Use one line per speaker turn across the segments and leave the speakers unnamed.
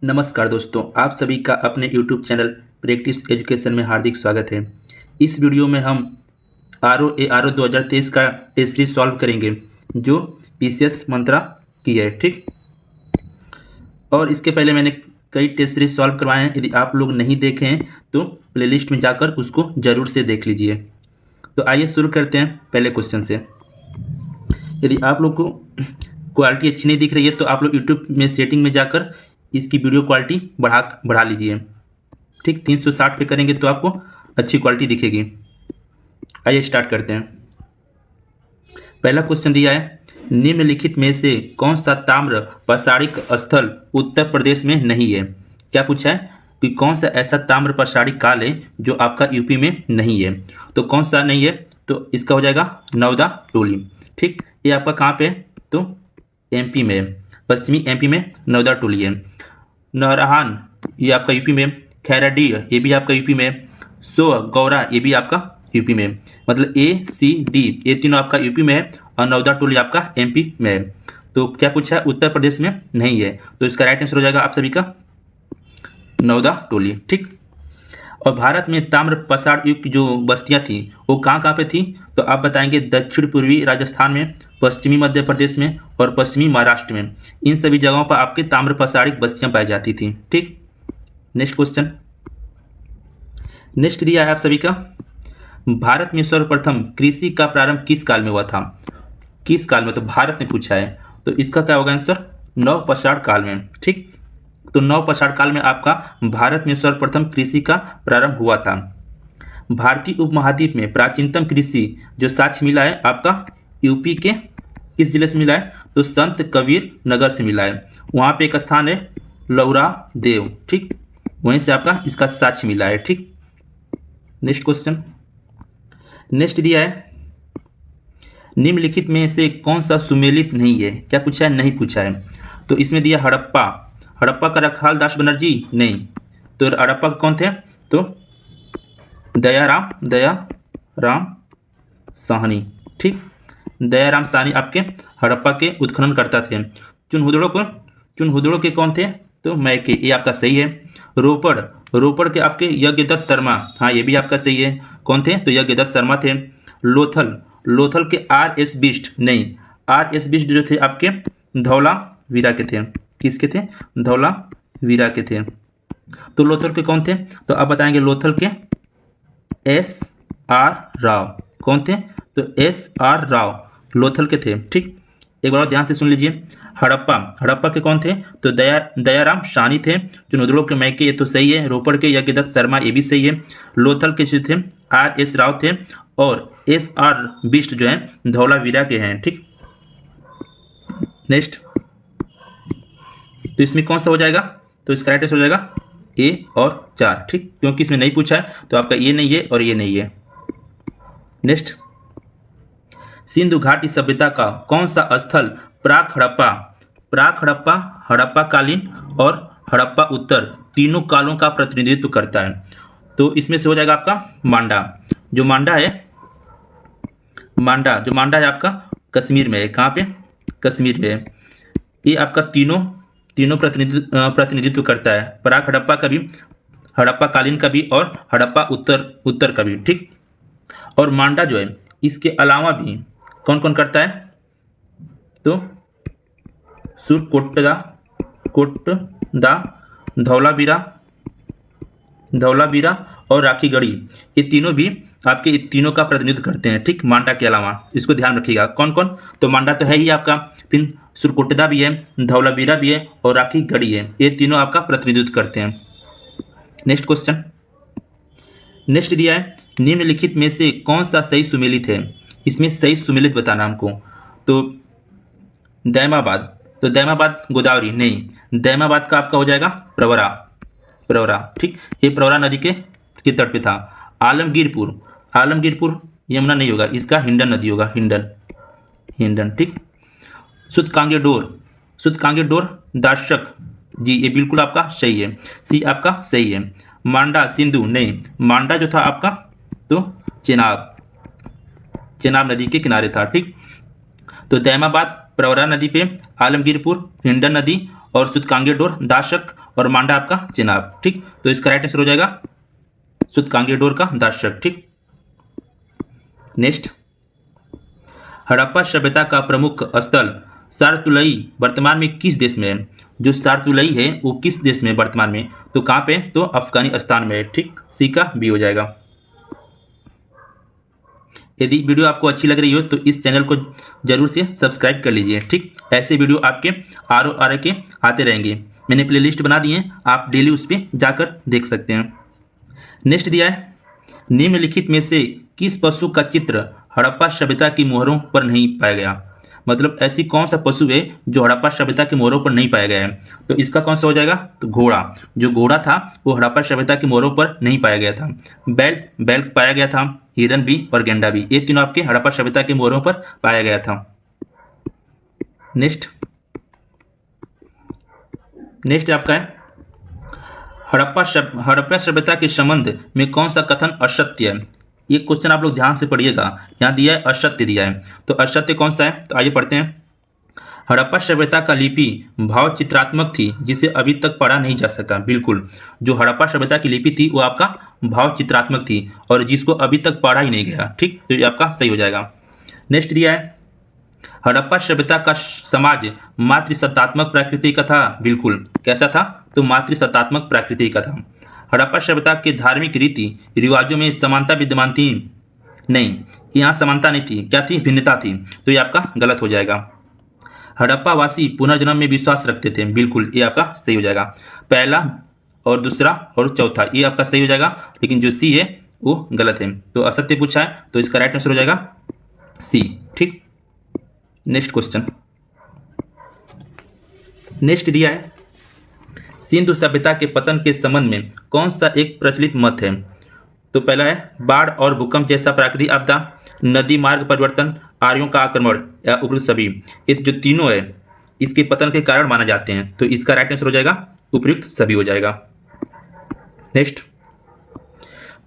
नमस्कार दोस्तों, आप सभी का अपने YouTube चैनल प्रैक्टिस एजुकेशन में हार्दिक स्वागत है। इस वीडियो में हम आर ओ 2023 का टेस्ट सीरीज सॉल्व करेंगे जो पीसीएस मंत्रा की है। ठीक, और इसके पहले मैंने कई टेस्ट सीरीज सॉल्व करवाए हैं। यदि आप लोग नहीं देखे हैं तो प्लेलिस्ट में जाकर उसको ज़रूर से देख लीजिए। तो आइए शुरू करते हैं पहले क्वेश्चन से। यदि आप लोग को क्वालिटी अच्छी नहीं दिख रही है तो आप लोग यूट्यूब में सेटिंग में जाकर इसकी वीडियो क्वालिटी बढ़ा लीजिए। ठीक, 360 पे करेंगे तो आपको अच्छी क्वालिटी दिखेगी। आइए स्टार्ट करते हैं। पहला क्वेश्चन दिया है, निम्नलिखित में से कौन सा ताम्र प्रसारिक स्थल उत्तर प्रदेश में नहीं है। क्या पूछा है कि कौन सा ऐसा ताम्र प्रसारिक काल है जो आपका यूपी में नहीं है। तो कौन सा नहीं है, तो इसका हो जाएगा नौदा टोली। ठीक, ये आपका कहाँ पे है, तो एमपी में है, पश्चिमी एमपी में नौदा टोली है। नौरहान ये आपका यूपी में, खैराडी ये भी आपका यूपी में, सो गौरा ये भी आपका यूपी में। मतलब ए सी डी ये तीनों आपका यूपी में है और नौदा टोली आपका एमपी में है। तो क्या पूछा है, उत्तर प्रदेश में नहीं है, तो इसका राइट आंसर हो जाएगा आप सभी का नौदा टोली। ठीक, और भारत में ताम्र प्रसार युग की जो बस्तियां थी वो कहाँ कहाँ पे थी, तो आप बताएंगे दक्षिण पूर्वी राजस्थान में, पश्चिमी मध्य प्रदेश में और पश्चिमी महाराष्ट्र में। इन सभी जगहों पर आपके ताम्र प्रसारिक बस्तियां पाई जाती थी। ठीक, नेक्स्ट क्वेश्चन। नेक्स्ट दिया है आप सभी का, भारत में सर्वप्रथम कृषि का प्रारंभ किस काल में हुआ था। किस काल में, तो भारत ने पूछा है, तो इसका क्या होगा आंसर, नवपाषाण काल में। ठीक, तो नवपाषाण काल में आपका भारत में सर्वप्रथम कृषि का प्रारंभ हुआ था। भारतीय उपमहाद्वीप में प्राचीनतम कृषि जो साक्ष्य मिला है आपका यूपी के किस जिले से मिला है, तो संत कबीर नगर से मिला है। वहाँ पे एक स्थान है लौरा देव। ठीक, वहीं से आपका इसका साक्ष्य मिला है। ठीक, नेक्स्ट क्वेश्चन। नेक्स्ट दिया है, निम्नलिखित में से कौन सा सुमेलित नहीं है। क्या पूछा है, नहीं पूछा है, तो इसमें दिया हड़प्पा। हड़प्पा का रखाल दास बनर्जी नहीं, तो हड़प्पा कौन थे, तो दयाराम साहनी। ठीक, दयाराम साहनी आपके हड़प्पा के उत्खनन करता थे। चुनहुदड़ो के कौन थे, तो मैके, ये आपका सही है। रोपड़ के आपके यज्ञदत्त शर्मा, हाँ ये भी आपका सही है। कौन थे, तो यज्ञदत्त शर्मा थे। लोथल के आर एस बिष्ट नहीं, आर एस बिष्ट जो थे आपके धौला वीरा के थे। किसके थे, धौला वीरा के थे। तो लोथल के कौन थे, तो आप बताएंगे लोथल के एस आर राव। कौन थे, तो एस आर राव लोथल के थे। ठीक, एक बार ध्यान से सुन लीजिए। हड़प्पा के कौन थे, तो दयाराम साहनी थे। जो नुदड़ो के मैके ये तो सही है। रोपड़ के यज्ञदत्त शर्मा ये भी सही है। लोथल के जो थे आर एस राव थे और एस आर बिष्ट जो है धौलावीरा के हैं। ठीक, नेक्स्ट, तो इसमें कौन सा हो जाएगा, तो इसका राइट आंसर हो जाएगा ए और 4। ठीक, क्योंकि इसमें नहीं पूछा है तो आपका ये नहीं है और ये नहीं है। नेक्स्ट, सिंधु घाटी सभ्यता का कौन सा स्थल प्राक हड़प्पा हड़प्पा कालीन और हड़प्पा उत्तर तीनों कालों का प्रतिनिधित्व करता है। तो इसमें से हो जाएगा आपका मांडा। जो मांडा है आपका कश्मीर में है। कहाँ पे, कश्मीर में है। ये आपका तीनों प्रतिनिधित्व करता है, प्राक हड़प्पा का भी, हड़प्पा कालीन का भी और हड़प्पा उत्तर का भी। ठीक, और मांडा जो है इसके अलावा भी कौन कौन करता है, तो सुरकोटदा धौलावीरा और राखीगढ़ी, ये तीनों भी आपके तीनों का प्रतिनिधित्व करते हैं। ठीक, मांडा के अलावा इसको ध्यान रखिएगा। कौन कौन, तो मांडा तो है ही आपका, फिर सुरकोटदा भी है, धौलावीरा भी है और राखीगढ़ी है। ये तीनों आपका प्रतिनिधित्व करते हैं। Next question. नेक्स्ट दिया है, निम्नलिखित में से कौन सा सही सुमेलित है। इसमें सही सुमेलित बताना हमको। तो दैमाबाद, तो दैमाबाद गोदावरी नहीं, दैमाबाद का आपका हो जाएगा प्रवरा। ठीक, ये प्रवरा नदी के तट पे था। आलमगीरपुर यमुना नहीं होगा, इसका हिंडन नदी होगा, हिंडन। ठीक, सुतकांगेडोर दार्शक जी, ये बिल्कुल आपका सही है, सी आपका सही है। मांडा सिंधु नहीं, मांडा जो था आपका तो चेनाब नदी के किनारे था। ठीक, तो दैमाबाद प्रवरा नदी पे, आलमगीरपुर हिंडन नदी और सूतकांगेडोर दाशक और मांडा आपका चेनाब। ठीक, तो इसका राइट आंसर हो जाएगा सूतकांगेडोर का दाशक। ठीक, नेक्स्ट, हड़प्पा सभ्यता का प्रमुख स्थल सारतुलई वर्तमान में किस देश में है? जो सारतुलई है वो किस देश में वर्तमान में? तो कहाँ पे? तो अफगानिस्तान में। ठीक, सी का बी हो जाएगा। यदि वीडियो आपको अच्छी लग रही हो तो इस चैनल को जरूर से सब्सक्राइब कर लीजिए। ठीक, ऐसे वीडियो आपके ROR के आते रहेंगे। मैंने प्लेलिस्ट बना दी है, आप डेली उस पर जाकर देख सकते हैं। नेक्स्ट दिया है, निम्नलिखित में से किस पशु का चित्र हड़प्पा सभ्यता की मोहरों पर नहीं पाया गया? मतलब ऐसी कौन सा पशु है जो हड़प्पा सभ्यता के मोहरों पर नहीं पाया गया है? तो इसका कौन सा हो जाएगा? तो घोड़ा। जो घोड़ा था वो हड़प्पा सभ्यता के मोहरों पर नहीं पाया गया था। बैल, बैल पाया गया था, हिरन भी और गेंडा भी, ये तीनों आपके हड़प्पा सभ्यता के मोहरों पर पाया गया था। नेक्स्ट, नेक्स्ट आपका है, हड़प्पा सभ्यता के संबंध में कौन सा कथन असत्य है? ये क्वेश्चन आप लोग ध्यान से पढ़िएगा, यहाँ दिया है असत्य दिया है, तो असत्य कौन सा है? तो आइए पढ़ते हैं। हड़प्पा सभ्यता का लिपि भाव चित्रात्मक थी जिसे अभी तक पढ़ा नहीं जा सका। बिल्कुल, जो हड़प्पा सभ्यता की लिपि थी वो आपका भाव चित्रात्मक थी और जिसको अभी तक पढ़ा ही नहीं गया। ठीक, तो ये आपका सही हो जाएगा। नेक्स्ट दिया है, हड़प्पा सभ्यता का समाज मातृसत्तात्मक प्रकृति का था। बिल्कुल, कैसा था? तो मातृसत्तात्मक प्रकृति का था। हड़प्पा सभ्यता के धार्मिक रीति रिवाजों में समानता विद्यमान थी? नहीं, यहाँ समानता नहीं थी, क्या थी? भिन्नता थी, तो ये आपका गलत हो जाएगा। हड़प्पा वासी पुनर्जन्म में विश्वास रखते थे। बिल्कुल, ये आपका सही हो जाएगा। पहला और दूसरा और चौथा ये आपका सही हो जाएगा, लेकिन जो सी है वो गलत है, तो असत्य पूछा है, तो इसका राइट आंसर हो जाएगा सी। ठीक, नेक्स्ट क्वेश्चन, नेक्स्ट दिया है, सिंधु सभ्यता के पतन के संबंध में कौन सा एक प्रचलित मत है? तो पहला है बाढ़ और भूकंप जैसा प्राकृतिक आपदा, नदी मार्ग परिवर्तन, आर्यों का आक्रमण या उपरोक्त सभी। ये जो तीनों है इसके पतन के कारण माने जाते हैं, तो इसका राइट आंसर हो जाएगा उपयुक्त सभी हो जाएगा। नेक्स्ट,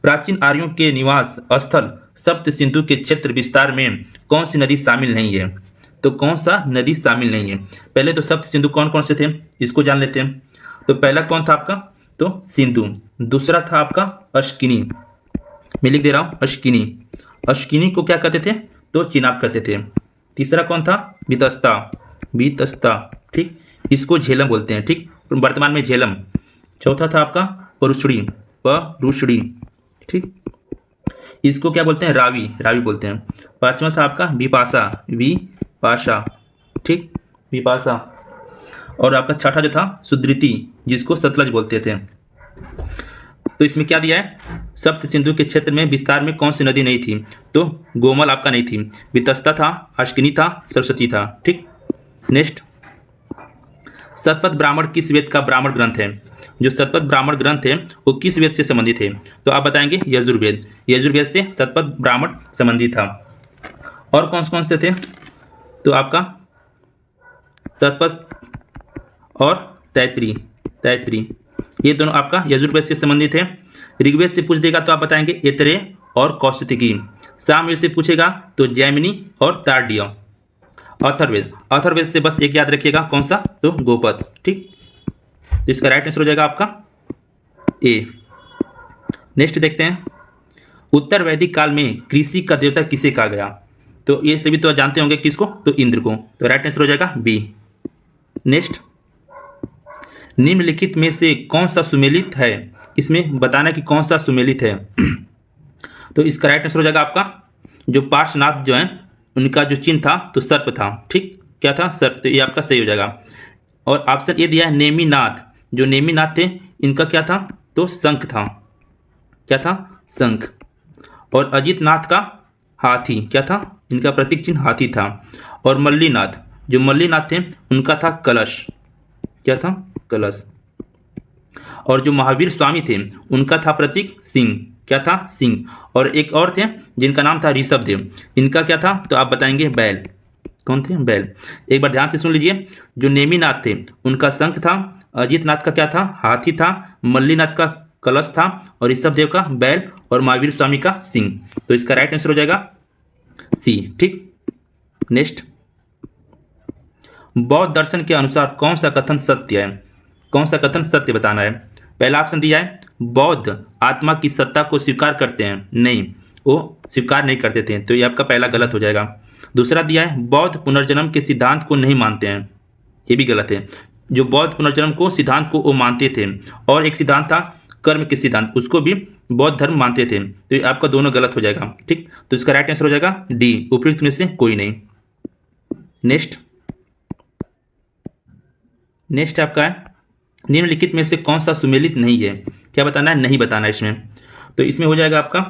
प्राचीन आर्यों के निवास स्थल सप्त सिंधु के क्षेत्र विस्तार में कौन सी नदी शामिल नहीं है? तो कौन सा नदी शामिल नहीं है? पहले तो सप्त सिंधु कौन कौन से थे इसको जान लेते हैं। तो पहला कौन था आपका? तो सिंधु। दूसरा था आपका अश्किनी, मैं लिख दे रहा हूं अश्किनी। अश्किनी को क्या कहते थे? तो चिनाब कहते थे। तीसरा कौन था? वितस्ता, वितस्ता। ठीक, इसको झेलम बोलते हैं। ठीक, वर्तमान में झेलम। चौथा था आपका परुषड़ी, परुषड़ी। ठीक, इसको क्या बोलते हैं? रावी, रावी बोलते हैं। पांचवा था आपका विपाशा, विपाशा। ठीक, विपाशा। और आपका छठा जो था सुदृति, जिसको सतलज बोलते थे। तो इसमें क्या दिया है? सप्त सिंधु के क्षेत्र में विस्तार में कौन सी नदी नहीं थी? तो गोमल आपका नहीं थी, वितस्ता था, अश्किनी था, सरस्वती था। ठीक, नेक्स्ट, शतपथ ब्राह्मण किस वेद का ब्राह्मण ग्रंथ है? जो शतपथ ब्राह्मण ग्रंथ है वो किस वेद से संबंधित है? तो आप बताएंगे यजुर्वेद। यजुर्वेद से शतपथ ब्राह्मण संबंधित था। और कौन से थे? तो आपका शतपथ और तैतरी, तैतरी, ये दोनों आपका यजुर्वेद से संबंधित है। ऋग्वेद से पूछ देगा तो आप बताएंगे ऐतरेय और कौशिकी। सामवेद से पूछेगा तो जैमिनी और तार्डीय। अथर्ववेद, अथर्ववेद से बस एक याद रखिएगा, कौन सा? तो गोपद। ठीक, तो इसका राइट आंसर हो जाएगा आपका ए। नेक्स्ट देखते हैं, उत्तर वैदिक काल में कृषि का देवता किसे कहा गया? तो ये सभी तो जानते होंगे किसको? तो इंद्र को। तो राइट आंसर हो जाएगा बी। नेक्स्ट, निम्नलिखित में से कौन सा सुमेलित है? इसमें बताना कि कौन सा सुमेलित है। तो इसका राइट आंसर हो जाएगा आपका जो पार्श्वनाथ जो है उनका जो चिन्ह था तो सर्प था। ठीक, क्या था? सर्प। तो ये आपका सही हो जाएगा। और ऑप्शन ये दिया है नेमिनाथ, जो नेमिनाथ थे इनका क्या था? तो शंख था। क्या था? शंख। और अजितनाथ का हाथी, क्या था? इनका प्रतीक चिन्ह हाथी था। और मल्लीनाथ, जो मल्लीनाथ थे उनका था कलश। क्या था? कलश। और जो महावीर स्वामी थे उनका था प्रतीक सिंह। क्या था? सिंह। और एक और थे जिनका नाम था ऋषभदेव, इनका क्या था? तो आप बताएंगे बैल। कौन थे? बैल। एक बार ध्यान से सुन लीजिए, जो नेमिनाथ थे उनका शंख था, अजितनाथ का क्या था? हाथी था, मल्लीनाथ का कलश था, और ऋषभदेव का बैल, और महावीर स्वामी का सिंह। तो इसका राइट आंसर हो जाएगा सी। ठीक, नेक्स्ट, बौद्ध दर्शन के अनुसार कौन सा कथन सत्य है? कौन सा कथन सत्य बताना है? पहला ऑप्शन दिया है बौद्ध आत्मा की सत्ता को स्वीकार करते हैं, नहीं वो स्वीकार नहीं करते थे, तो ये आपका पहला गलत हो जाएगा। दूसरा दिया है बौद्ध पुनर्जन्म के सिद्धांत को नहीं मानते हैं, ये भी गलत है। जो बौद्ध पुनर्जन्म को सिद्धांत को वो मानते थे, और एक सिद्धांत था कर्म के सिद्धांत, उसको भी बौद्ध धर्म मानते थे, तो ये आपका दोनों गलत हो जाएगा। ठीक, तो इसका राइट आंसर हो जाएगा डी, उपयुक्त में से कोई नहीं। नेक्स्ट नेक्स्ट आपका है निम्नलिखित में से कौन सा सुमेलित नहीं है? क्या बताना है? नहीं बताना है इसमें। तो इसमें हो जाएगा आपका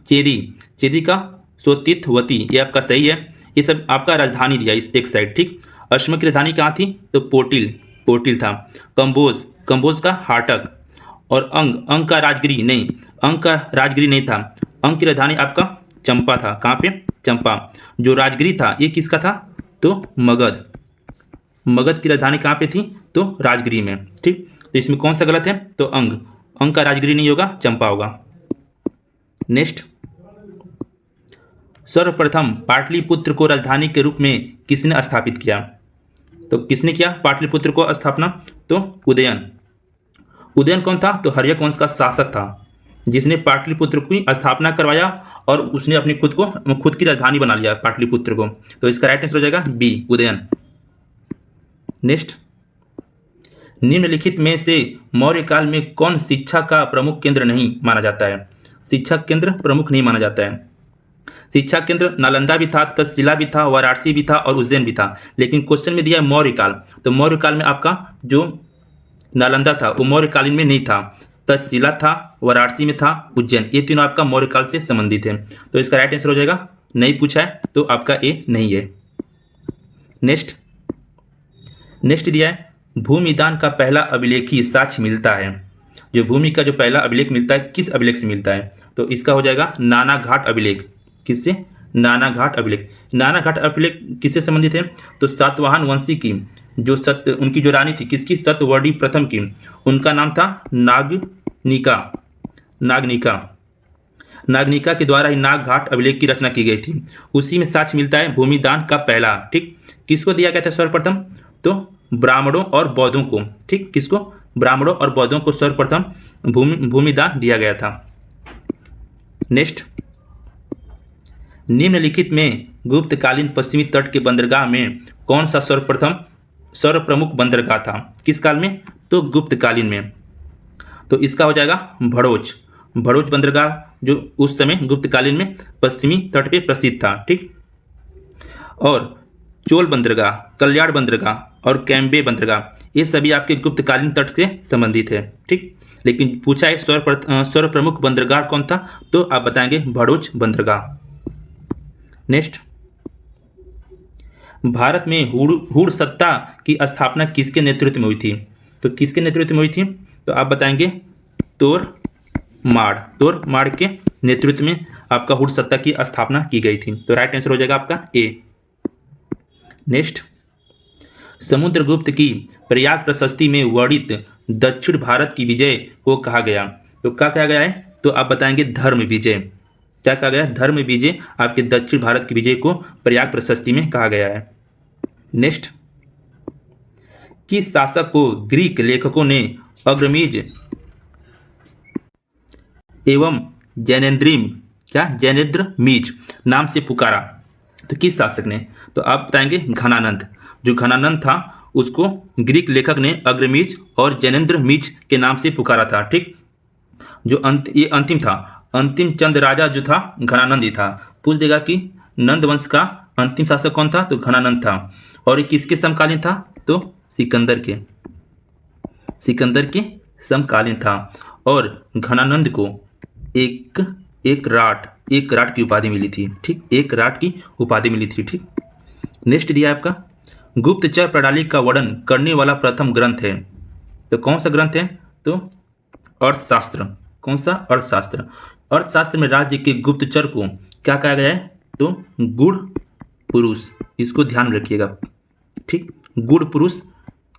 चेदी, चेदी का सोतित्वती, ये आपका सही है। ये सब आपका राजधानी दिया इस एक साइड। ठीक, अश्म की राजधानी कहाँ थी? तो पोटिल, पोटिल था। कंबोज, कंबोज का हाटक। और अंग, अंग का राजगिरी नहीं, अंग का राजगिरी नहीं था। अंग की राजधानी आपका चंपा था। कहाँ पे? चंपा। जो राजगिरी था ये किसका था? तो मगध, मगध की राजधानी कहाँ पे थी? तो राजगिरी में। ठीक, तो इसमें कौन सा गलत है? तो अंग, अंग का राजगिरी नहीं होगा, चंपा होगा। नेक्स्ट, सर्वप्रथम पाटलिपुत्र को राजधानी के रूप में किसने स्थापित किया? तो किसने किया पाटलिपुत्र को स्थापना? तो उदयन। उदयन कौन था? तो हर्यक वंश का शासक था, जिसने पाटलिपुत्र की स्थापना करवाया और उसने अपनी खुद की राजधानी बना लिया पाटलिपुत्र को। तो इसका राइट आंसर हो जाएगा बी, उदयन। नेक्स्ट, निम्नलिखित में से मौर्य काल में कौन शिक्षा का प्रमुख केंद्र नहीं माना जाता है? शिक्षा केंद्र प्रमुख नहीं माना जाता है। शिक्षा केंद्र नालंदा भी था, तक्षशिला भी था, वाराणसी भी था और उज्जैन भी था, लेकिन क्वेश्चन में दिया है मौर्य काल। तो मौर्य काल में आपका जो नालंदा था वो मौर्यकालीन में नहीं था, तक्षशिला था, वाराणसी में था, उज्जैन, ये तीनों आपका मौर्य काल से संबंधित है। तो इसका राइट आंसर हो जाएगा, नहीं पूछा है तो आपका ए नहीं है। नेक्स्ट, नेक्स्ट दिया है भूमिदान का पहला अभिलेखी साक्ष्य मिलता है। जो भूमि का जो पहला अभिलेख मिलता है किस अभिलेख से मिलता है? तो इसका हो जाएगा नानाघाट अभिलेख। किससे? नानाघाट अभिलेख। नानाघाट अभिलेख किससे संबंधित है? तो सातवाहन वंशी की जो उनकी जो रानी थी, किसकी? सत्यवती प्रथम की, उनका नाम था नागनिका। नागनिका, नागनिका के द्वारा ही नागघाट अभिलेख की रचना की गई थी। उसी में साक्ष्य मिलता है भूमिदान का पहला। ठीक, किसको दिया गया था सर्वप्रथम? तो ब्राह्मणों और बौद्धों को। ठीक, किसको? ब्राह्मणों और बौद्धों को सर्वप्रथम भूमिदान दिया गया था। नेक्स्ट, निम्नलिखित में गुप्तकालीन पश्चिमी तट के बंदरगाह में कौन सा सर्वप्रमुख बंदरगाह था? किस काल में? तो गुप्तकालीन में। तो इसका हो जाएगा भड़ोच। भड़ोच बंदरगाह जो उस समय गुप्तकालीन में पश्चिमी तट पे प्रसिद्ध था। ठीक, और चोल बंदरगाह, कल्याण बंदरगाह और कैम्बे बंदरगाह, ये सभी आपके गुप्तकालीन तट से संबंधित है। ठीक, लेकिन पूछा है सर्वप्रमुख बंदरगाह कौन था? तो आप बताएंगे भड़ोच बंदरगाह। नेक्स्ट, भारत में हुड़ सत्ता की स्थापना किसके नेतृत्व में हुई थी? तो किसके नेतृत्व में हुई थी? तो आप बताएंगे तोरमाड़ के नेतृत्व में आपका हुड़ सत्ता की स्थापना की गई थी। तो राइट आंसर हो जाएगा आपका ए। नेक्स्ट, समुद्रगुप्त की प्रयाग प्रशस्ति में वर्णित दक्षिण भारत की विजय को कहा गया। तो क्या कहा गया है? तो आप बताएंगे धर्म विजय। क्या कहा गया? धर्म विजय आपके दक्षिण भारत की विजय को प्रयाग प्रशस्ति में कहा गया है। नेक्स्ट, किस शासक को ग्रीक लेखकों ने अग्रमीज एवं जैनेन्द्र मीज नाम से पुकारा? तो किस शासक ने? तो आप बताएंगे घनानंद। जो घनानंद था उसको ग्रीक लेखक ने अग्रमीज और जैनेन्द्र मीज के नाम से पुकारा था। ठीक, जो ये अंतिम था, अंतिम चंद राजा जो था घनानंद ही था। पूछ देगा कि नंद वंश का अंतिम शासक कौन था? तो घनानंद था। और ये किसके समकालीन था? तो सिकंदर के समकालीन था। और घनानंद को एक राट की उपाधि मिली थी। ठीक, एक राट की उपाधि मिली थी। ठीक, नेक्स्ट दिया आपका गुप्तचर प्रणाली का वर्णन करने वाला प्रथम ग्रंथ है। तो कौन सा ग्रंथ है? तो अर्थशास्त्र। कौन सा? अर्थशास्त्र। अर्थशास्त्र में राज्य के गुप्तचर को क्या कहा गया है? तो गुड़ पुरुष। इसको ध्यान में रखिएगा। ठीक, गुड़ पुरुष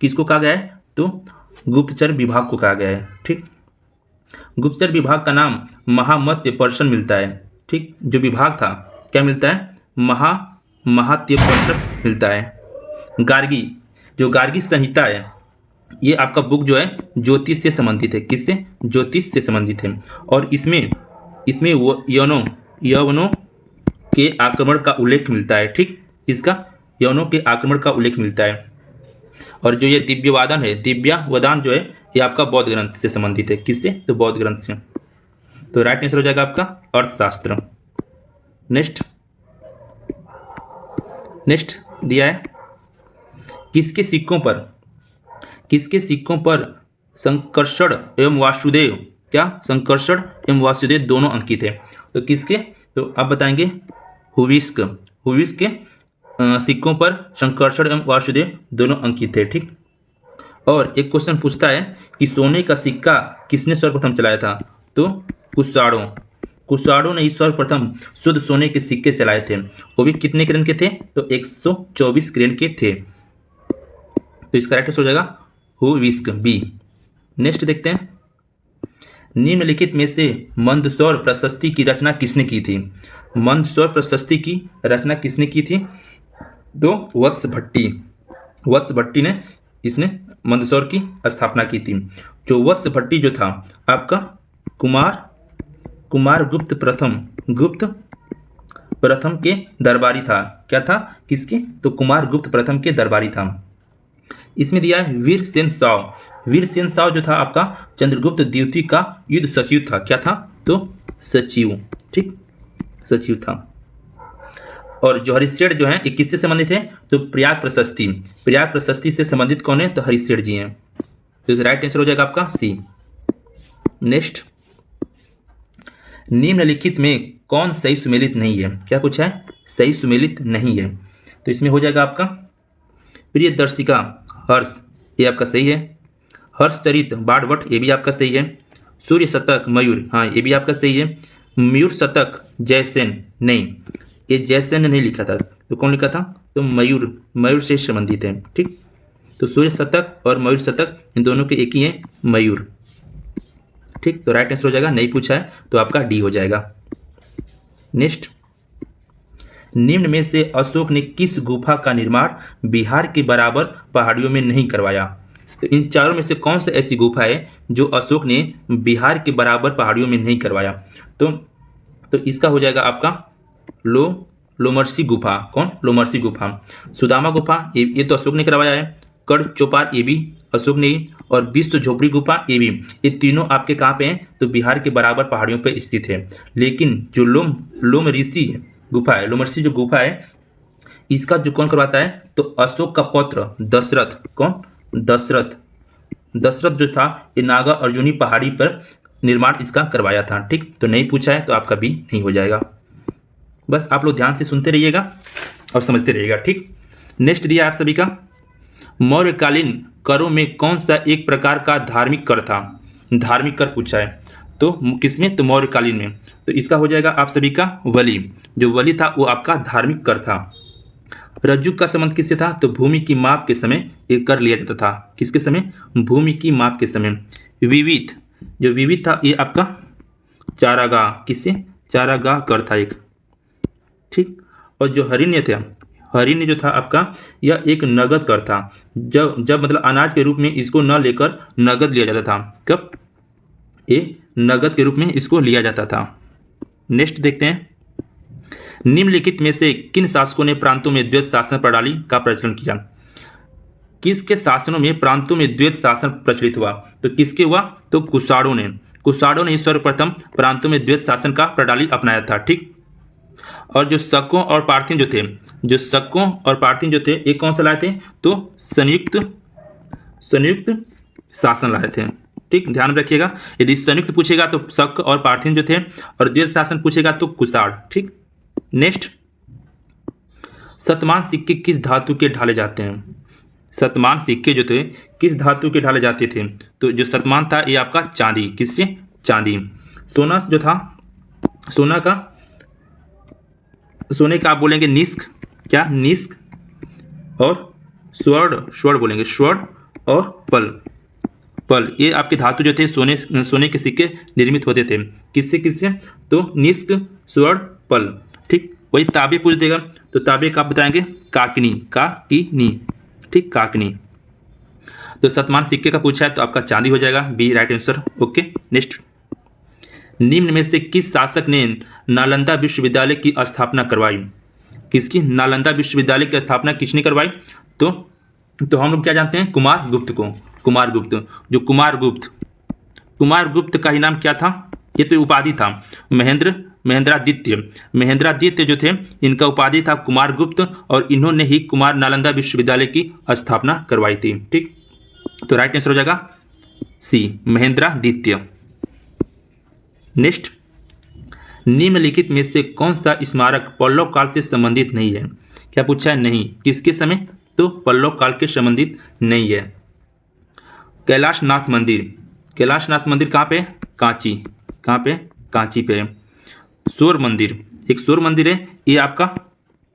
किसको कहा गया है? तो गुप्तचर विभाग को कहा गया है। ठीक, गुप्तचर विभाग का नाम महामत्य पर्षद मिलता है। ठीक, जो विभाग था क्या मिलता है? महात्य पर्षद मिलता है। गार्गी, जो गार्गी संहिता है, ये आपका बुक जो है ज्योतिष से संबंधित है। किससे? ज्योतिष से संबंधित है। और इसमें इसमें वो यवनों के आक्रमण का उल्लेख मिलता है। ठीक, इसका यवनों के आक्रमण का उल्लेख मिलता है। और जो ये दिव्यवादन है, दिव्यावदान जो है, ये आपका बौद्ध ग्रंथ से संबंधित है। किससे? तो बौद्ध ग्रंथ से। तो राइट आंसर हो जाएगा आपका अर्थशास्त्र। नेक्स्ट दिया है, किसके सिक्कों पर संकर्षण एवं वासुदेव, क्या संकर्षण एवं वासुदेव दोनों अंकित है? तो किसके? तो आप बताएंगे हुविस्क के सिक्कों पर संकर्षण एवं वासुदेव दोनों अंकित है। ठीक, और एक क्वेश्चन पूछता है कि सोने का सिक्का किसने सर्वप्रथम चलाया था? तो कुशाणों ने इस सर्वप्रथम शुद्ध सोने के सिक्के चलाए थे। वो भी कितने ग्रेन के थे? तो 124 ग्रेन के थे। तो इसका राइट आंसर हो जाएगा हुविस्क, बी। नेक्स्ट देखते हैं, निम्नलिखित में से मंदसौर प्रशस्ति की रचना किसने की थी? मंदसौर प्रशस्ति की रचना किसने की थी? तो वत्स भट्टी ने इसने मंदसौर की स्थापना की थी। जो वत्स भट्टी जो था आपका कुमार गुप्त प्रथम के दरबारी था। क्या था? किसके? तो कुमार गुप्त प्रथम के दरबारी था। इसमें दिया है वीर सेन साव जो था आपका चंद्रगुप्त द्वितीय का युद्ध सचिव था। क्या था? तो सचिव। ठीक, सचिव था। और जो हरिश्चंद्र जो है ये किससे संबंधित है? तो प्रयाग प्रशस्ति से संबंधित कौन है? तो हरिश्चंद्र जी हैं। तो राइट आंसर हो जाएगा आपका सी। नेक्स्ट, निम्नलिखित में कौन सही सुमेलित नहीं है? क्या पूछा है? सही सुमेलित नहीं है। तो इसमें हो जाएगा आपका प्रियदर्शिका हर्ष, ये आपका सही है। हर्षचरित बाणभट्ट, ये भी आपका सही है। सूर्य शतक मयूर, हाँ ये भी आपका सही है। मयूर शतक जयसेन, नहीं ये जयसेन ने नहीं लिखा था। तो कौन लिखा था? तो मयूर से संबंधित है। ठीक, तो सूर्य शतक और मयूर शतक इन दोनों के एक ही है, मयूर। ठीक, तो राइट आंसर हो जाएगा, नहीं पूछा है तो आपका डी हो जाएगा। नेक्स्ट, निम्न में से अशोक ने किस गुफा का निर्माण बिहार के बराबर पहाड़ियों में नहीं करवाया? तो इन चारों में से कौन सी ऐसी गुफा है जो अशोक ने बिहार के बराबर पहाड़ियों में नहीं करवाया? तो इसका हो जाएगा आपका लोमर्सी गुफा। कौन? लोमर्सी गुफा। सुदामा गुफा, ये तो अशोक ने करवाया है। कड़ चौपार, ये भी अशोक ने। और विश्व झोपड़ी गुफा, ये भी। ये तीनों आपके कहाँ पे हैं? तो बिहार के बराबर पहाड़ियों पे स्थित है। लेकिन जो लोम ऋषि गुफा है, लोमर्सी जो गुफा है, इसका जो कौन करवाता है? तो अशोक का पौत्र दशरथ। कौन? दशरथ जो था ये नागा अर्जुनी पहाड़ी पर निर्माण इसका करवाया था। ठीक, तो नहीं पूछा है तो आपका भी नहीं हो जाएगा। बस आप लोग ध्यान से सुनते रहिएगा और समझते रहिएगा। ठीक, नेक्स्ट दिया आप सभी का, मौर्यकालीन करों में कौन सा एक प्रकार का धार्मिक कर था? धार्मिक कर पूछा है। तो किसमें? तो मौर्यकालीन में। तो इसका हो जाएगा आप सभी का वली। जो वली था वो आपका धार्मिक कर था। रज्जु का संबंध किससे था? तो भूमि की माप के समय एक कर लिया जाता था। किसके समय? भूमि की माप के समय। विविध, जो विविध था ये आपका चारागाह, किससे? चारागाह कर था एक। ठीक, और जो हरिण्य जो था आपका यह एक नगद कर था। जब मतलब अनाज के रूप में इसको न लेकर नगद लिया जाता था। कब? ये नगद के रूप में इसको लिया जाता था। नेक्स्ट देखते हैं, निम्नलिखित में से किन शासकों ने प्रांतों में द्वैत शासन प्रणाली का प्रचलन किया? किसके शासनों में प्रांतों में द्वैत शासन प्रचलित हुआ? तो किसके हुआ? तो कुशाणों ने सर्वप्रथम प्रांतों में द्वैत शासन का प्रणाली अपनाया था। ठीक, और जो शकों और पार्थिन जो थे एक कौन सा लाए थे? तो संयुक्त शासन लाए थे। ठीक, ध्यान में रखिएगा, यदि संयुक्त पूछेगा तो शक और पार्थिन जो थे, और द्वैत शासन पूछेगा तो कुशाण। ठीक, नेक्स्ट, शतमान सिक्के किस धातु के ढाले जाते हैं? शतमान सिक्के जो थे किस धातु के ढाले जाते थे? तो जो शतमान था ये आपका चांदी। किससे? चांदी। सोना जो था, सोने का आप बोलेंगे निष्क। क्या? निष्क। और स्वर्ण बोलेंगे, स्वर्ण और पल ये आपके धातु जो थे सोने के सिक्के निर्मित होते थे। किससे? तो निष्क, स्वर्ण, पल। ठीक, वही ताबे पूछ देगा तो ताबे का आप बताएंगे काकनी, काकिनी, ठीक, काकनी। तो शतमान सिक्के का पूछा है तो आपका चांदी हो जाएगा, B right answer. Okay, next. निम्न में से किस शासक ने नालंदा विश्वविद्यालय की स्थापना करवाई? किसकी? नालंदा विश्वविद्यालय की स्थापना किसने करवाई? तो हम लोग क्या जानते हैं? कुमार गुप्त को। कुमार गुप्त, जो कुमार गुप्त का ही नाम क्या था? ये तो उपाधि था, महेंद्रादित्य जो थे इनका उपाधि था कुमार गुप्त, और इन्होंने ही नालंदा विश्वविद्यालय की स्थापना करवाई थी। ठीक, तो राइट आंसर हो जाएगा सी, महेंद्रादित्य। नेक्स्ट, निम्नलिखित में से कौन सा स्मारक पल्लव काल से संबंधित नहीं है? क्या पूछा है? नहीं, किसके समय? तो पल्लव काल के संबंधित नहीं है। कैलाशनाथ मंदिर, कैलाशनाथ मंदिर कहाँ पे? कांची, कहाँ पे? कांची पे। सूर्य मंदिर, एक सूर्य मंदिर है, ये आपका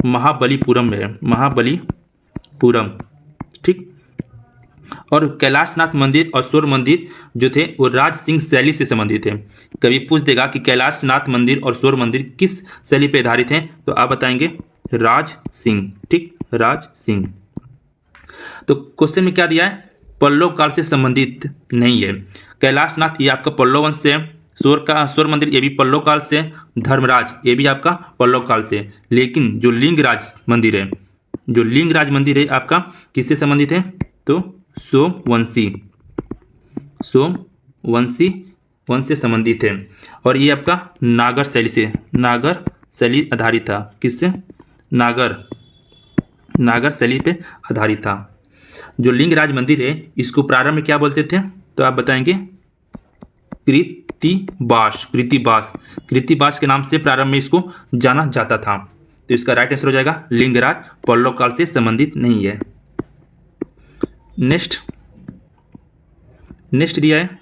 महाबलीपुरम में है, महाबलीपुरम, ठीक। और कैलाशनाथ मंदिर और सूर्य मंदिर जो थे वो राज सिंह शैली से संबंधित थे। कभी पूछ देगा कि कैलाशनाथ मंदिर और सूर्य मंदिर किस शैली पे आधारित हैं, तो आप बताएंगे राज सिंह, ठीक, राज सिंह। तो क्वेश्चन में क्या दिया है? पल्लव काल से संबंधित नहीं है। कैलाशनाथ ये आपका पल्लव वंश से, सूर्य मंदिर ये भी पल्लव काल से, धर्मराज ये भी आपका पल्लव काल से। लेकिन जो लिंगराज मंदिर है आपका किससे संबंधित है? तो सोमवंशी वंश से संबंधित है, और ये आपका नागर शैली आधारित था। किससे? नागर शैली पे आधारित था। जो लिंगराज मंदिर है इसको प्रारंभ में क्या बोलते थे? तो आप बताएंगे कृतिबास के नाम से प्रारंभ में इसको जाना जाता था। तो इसका राइट आंसर हो जाएगा लिंगराज पल्लव काल से संबंधित नहीं है। नेक्स्ट दिया है,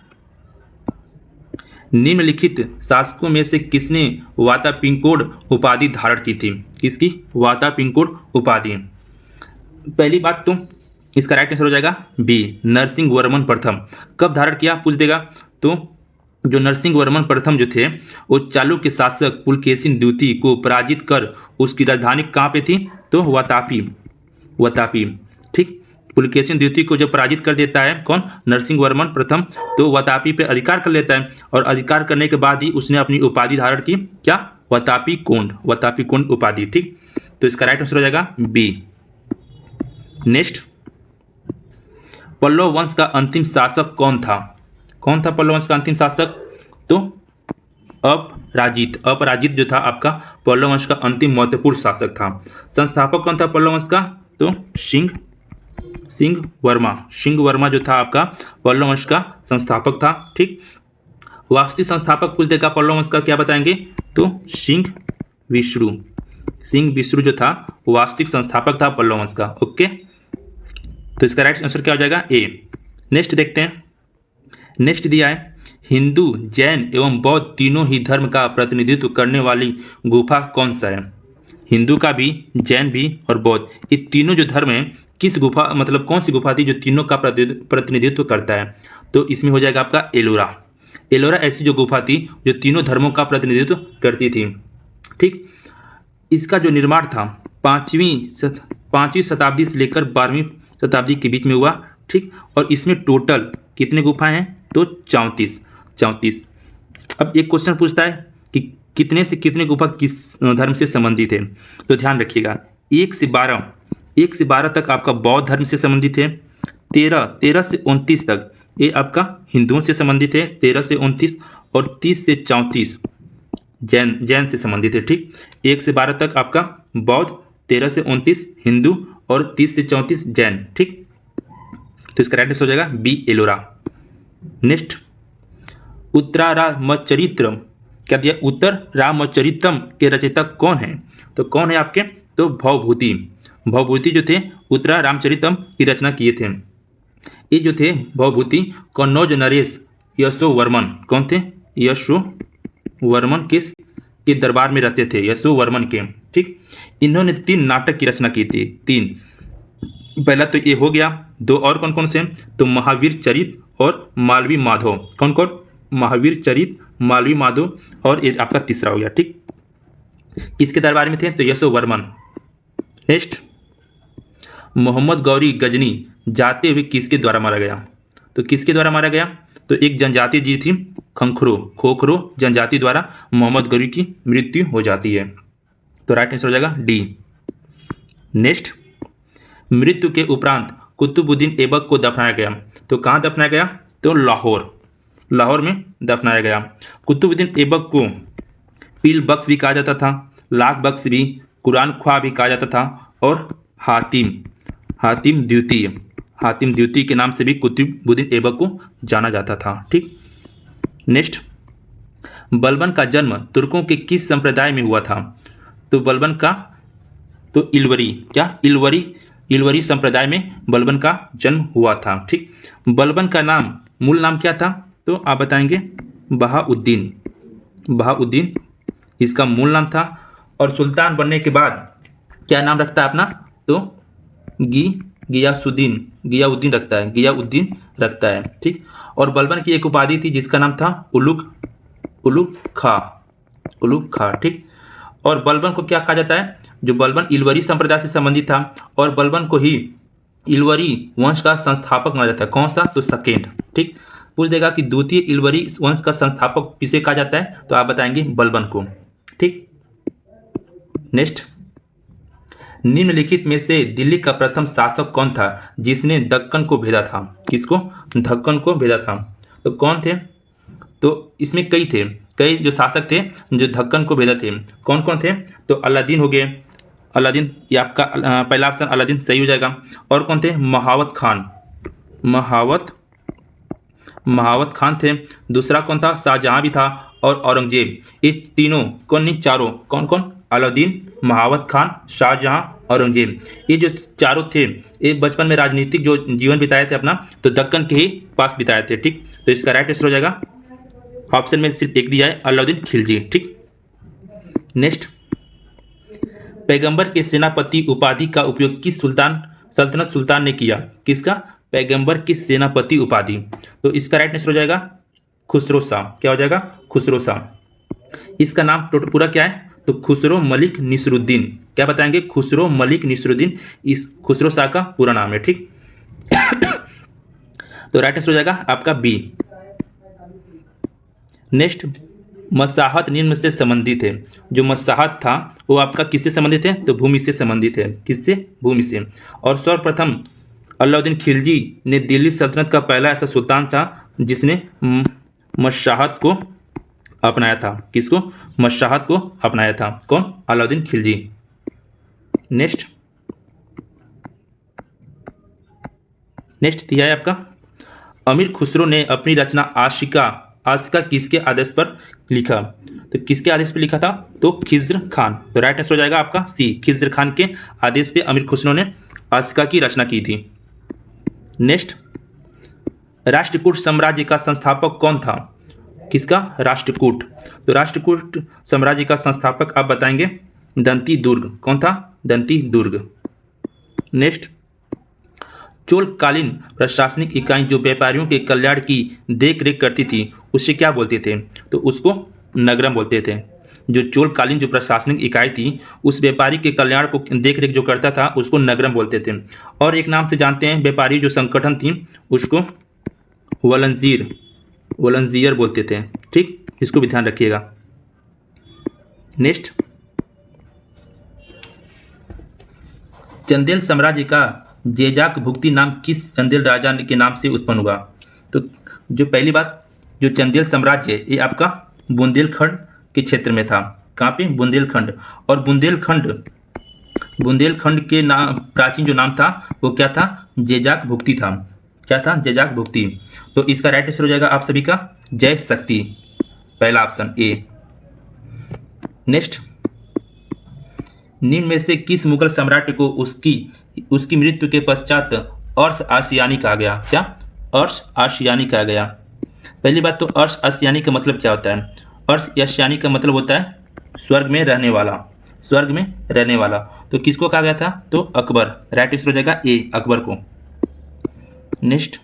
निम्नलिखित शासकों में से किसने वातापिंकोड उपाधि धारण की थी? किसकी? वातापिंकोड उपाधि। पहली बात तो इसका राइट आंसर हो जाएगा बी, नरसिंह वर्मन प्रथम। कब धारण किया पूछ देगा, तो जो नरसिंह वर्मन प्रथम जो थे वो चालुक्य शासक पुलकेशिन द्वितीय को पराजित कर उसकी राजधानी कहाँ पे थी? तो वातापी, ठीक। पुलकेशिन द्वितीय को जब पराजित कर देता है कौन? नरसिंह वर्मन प्रथम, तो वातापी पे अधिकार कर लेता है, और अधिकार करने के बाद ही उसने अपनी उपाधि धारण की, क्या? वातापी कोंड उपाधि, ठीक। तो इसका राइट आंसर हो जाएगा बी। नेक्स्ट, पल्लव वंश का अंतिम शासक कौन था? पल्लव वंश का अंतिम शासक? तो अपराजित जो था आपका पल्लव वंश का अंतिम महत्वपूर्ण शासक था। संस्थापक कौन था पल्लव वंश का? तो सिंह वर्मा जो था आपका पल्लव वंश का संस्थापक था, ठीक। वास्तविक संस्थापक पूछ देगा पल्लव वंश का, क्या बताएंगे? तो सिंह विष्णु जो था वास्तविक संस्थापक था पल्लव वंश का। ओके, तो इसका राइट आंसर क्या हो जाएगा? ए। नेक्स्ट देखते हैं। नेक्स्ट दिया है, हिंदू, जैन एवं बौद्ध तीनों ही धर्म का प्रतिनिधित्व करने वाली गुफा कौन सा है? हिंदू का भी, जैन भी और बौद्ध, ये तीनों जो धर्म है किस गुफा, मतलब कौन सी गुफा थी जो तीनों का प्रतिनिधित्व करता है? तो इसमें हो जाएगा आपका एलोरा ऐसी जो गुफा थी जो तीनों धर्मों का प्रतिनिधित्व करती थी, ठीक। इसका जो निर्माण था 5वीं शताब्दी से लेकर 12वीं शताब्दी के बीच में हुआ, ठीक। और इसमें टोटल कितने गुफाएं हैं? तो 34। अब एक क्वेश्चन पूछता है कि कितने से कितने गुफा किस धर्म से संबंधित है? तो ध्यान रखिएगा 1 से 12 तक आपका बौद्ध धर्म से संबंधित है। 13 से 29 तक ये आपका हिंदुओं से संबंधित है, 13 से 29, और 30 से 34 जैन से संबंधित है, ठीक। 1 से 12 तक आपका बौद्ध, 13 से 29 हिंदू और 30 से 34 जैन, ठीक। तो इसका राइट आंसर हो जाएगा बी, एलोरा। नेक्स्ट, उत्तरारामचरित्र, क्या दिया? उत्तररामचरितम के रचयिता कौन है? तो कौन है आपके? तो भवभूति जो थे उत्तरारामचरितम की रचना किए थे। ये जो थे भवभूति कन्नौज नरेश यशोवर्मन, कौन थे? यशोवर्मन के दरबार में रहते थे, यशोवर्मन के, ठीक। इन्होंने 3 नाटक की रचना की थी, 3। पहला तो ये हो गया, 2 और कौन से? तो महावीर चरित और मालवी माधव। कौन? महावीर चरित, मालवी माधव, और ये आपका तीसरा हो गया, ठीक। किसके दरबार में थे? तो यशोवर्मन। नेक्स्ट, मोहम्मद गौरी गजनी जाते हुए किसके द्वारा मारा गया? तो किसके द्वारा मारा गया? तो एक जनजाति जी थी खंखरो, खोखरो जनजाति द्वारा मोहम्मद गौरी की मृत्यु हो जाती है। तो राइट आंसर हो जाएगा डी। नेक्स्ट, मृत्यु के उपरांत कुतुबुद्दीन ऐबक को दफनाया गया। तो कहाँ दफनाया गया? तो लाहौर, लाहौर में दफनाया गया। कुतुबुद्दीन ऐबक को पील बख्श भी कहा जाता था, लाख बख्श भी, कुरान ख्वाह भी कहा जाता था, और हातिम, हातिम द्वितीय, हातिम द्वितीय के नाम से भी कुतुबुद्दीन ऐबक को जाना जाता था। ठीक। नेक्स्ट, बलबन का जन्म तुर्कों के किस संप्रदाय में हुआ था? तो बलबन का, तो इलवरी, क्या इलवरी, इलवरी संप्रदाय में बलबन का जन्म हुआ था। ठीक। बलबन का नाम, मूल नाम क्या था? तो आप बताएंगे बहाउद्दीन, बहाउद्दीन इसका मूल नाम था। और सुल्तान बनने के बाद क्या नाम रखता है अपना? तो गियासुद्दीन, गियाउद्दीन रखता है, गियाउद्दीन रखता है। ठीक। और बलबन की एक उपाधि थी जिसका नाम था उलुग, उलुग खा, उलुग खा। ठीक। और बलबन को क्या कहा जाता है? जो बलबन इलवरी संप्रदाय से संबंधित था, और बलबन को ही इलवरी वंश का संस्थापक माना जाता है। कौन सा? तो सेकेंड। ठीक। पूछ देगा कि द्वितीय इलवरी वंश का संस्थापक किसे कहा जाता है? तो आप बताएंगे बलबन को। ठीक। नेक्स्ट, निम्नलिखित में से दिल्ली का प्रथम शासक कौन था जिसने दक्कन को भेदा था? किसको? दक्कन को भेदा था। तो कौन थे? तो इसमें कई थे, कई जो शासक थे जो दक्कन को भेदा थे। कौन कौन थे? तो अलादीन हो गए, अलादीन, ये आपका पहला ऑप्शन अलादीन सही हो जाएगा। और कौन थे? महावत खान, महावत खान थे। दूसरा कौन था? शाहजहां भी था, और औरंगजेब। ये तीनों, कौन नहीं, चारों, कौन कौन? अलादीन, महावत खान, शाहजहां, औरंगजेब। ये जो चारों थे ये बचपन में राजनीतिक जो जीवन बिताए थे अपना, तो दक्कन के ही पास बिताए थे। ठीक। तो इसका राइट आंसर हो जाएगा, ऑप्शन में सिर्फ एक दिया है, अलाउद्दीन खिलजी। ठीक। नेक्स्ट, पैगंबर के सेनापति उपाधि का उपयोग किस सल्तनत सुल्तान ने किया? किसका? पैगंबर की सेनापति उपाधि। तो इसका राइट आंसर हो जाएगा खुसरो शाह। क्या हो जाएगा? खुसरो शाह। इसका नाम पूरा क्या है? तो खुसरो मलिक निसरुद्दीन। क्या बताएंगे? खुसरो मलिक निसरुद्दीन इस खुसरो शाह का पूरा नाम है। ठीक। तो राइट आंसर हो जाएगा आपका बी। नेक्स्ट, मसाहत निम्न से संबंधित है। जो मसाहत था वो आपका किससे संबंधित है? तो भूमि से संबंधित है। किससे? भूमि से। और सर्वप्रथम अलाउद्दीन खिलजी ने दिल्ली सल्तनत का पहला ऐसा सुल्तान था जिसने मसाहत को अपनाया था। किसको? मसाहत को अपनाया था। कौन? अलाउद्दीन खिलजी। नेक्स्ट, नेक्स्ट दिया है आपका, अमीर खुसरो ने अपनी रचना आशिका, आशिका किसके आदेश पर लिखा? तो किसके आदेश पर लिखा था? तो खिज्र खान। तो राइट आंसर हो जाएगा आपका सी, खिज्र खान के आदेश पे अमीर खुसरो ने आशिका की रचना की थी। नेक्स्ट, राष्ट्रकूट साम्राज्य का संस्थापक कौन था? किसका? राष्ट्रकूट। तो राष्ट्रकूट साम्राज्य का संस्थापक आप बताएंगे दंती दुर्ग। कौन था? दंती दुर्ग। नेक्स्ट, चोलकालीन प्रशासनिक इकाई जो व्यापारियों के कल्याण की देखरेख करती थी उसे क्या बोलते थे? तो उसको नगरम बोलते थे। जो चोलकालीन जो प्रशासनिक इकाई थी उस व्यापारी के कल्याण को देखरेख जो करता था उसको नगरम बोलते थे। और एक नाम से जानते हैं व्यापारी जो संगठन थी उसको वलंजीर, वलंजियर बोलते थे। ठीक, इसको भी ध्यान रखिएगा। नेक्स्ट, चंदेल साम्राज्य का जेजाक भुक्ति नाम किस चंदेल राजा के नाम से उत्पन्न हुआ? तो जो पहली बात, जो चंदेल साम्राज्य है ये आपका बुंदेलखंड के क्षेत्र में था। कहाँ पे? बुंदेलखंड। और बुंदेलखंड, बुंदेलखंड के नाम प्राचीन जो नाम था वो क्या था? जेजाक भुक्ति था। क्या था? जेजाक भुक्ति। तो इसका राइट आंसर हो जाएगा आप सभी का जय शक्ति, पहला ऑप्शन ए। नेक्स्ट, निम्न में से किस मुगल सम्राट को उसकी मृत्यु के पश्चात अर्श आशियानी कहा गया? क्या? अर्श आशियानी कहा गया। पहली बात तो अर्श आशियानी का मतलब क्या होता है? अर्श आशियानी का मतलब होता है स्वर्ग में रहने वाला, स्वर्ग में रहने वाला। तो किसको कहा गया था? तो अकबर। राइट आंसर हो जाएगा ए, अकबर को। नेक्स्ट,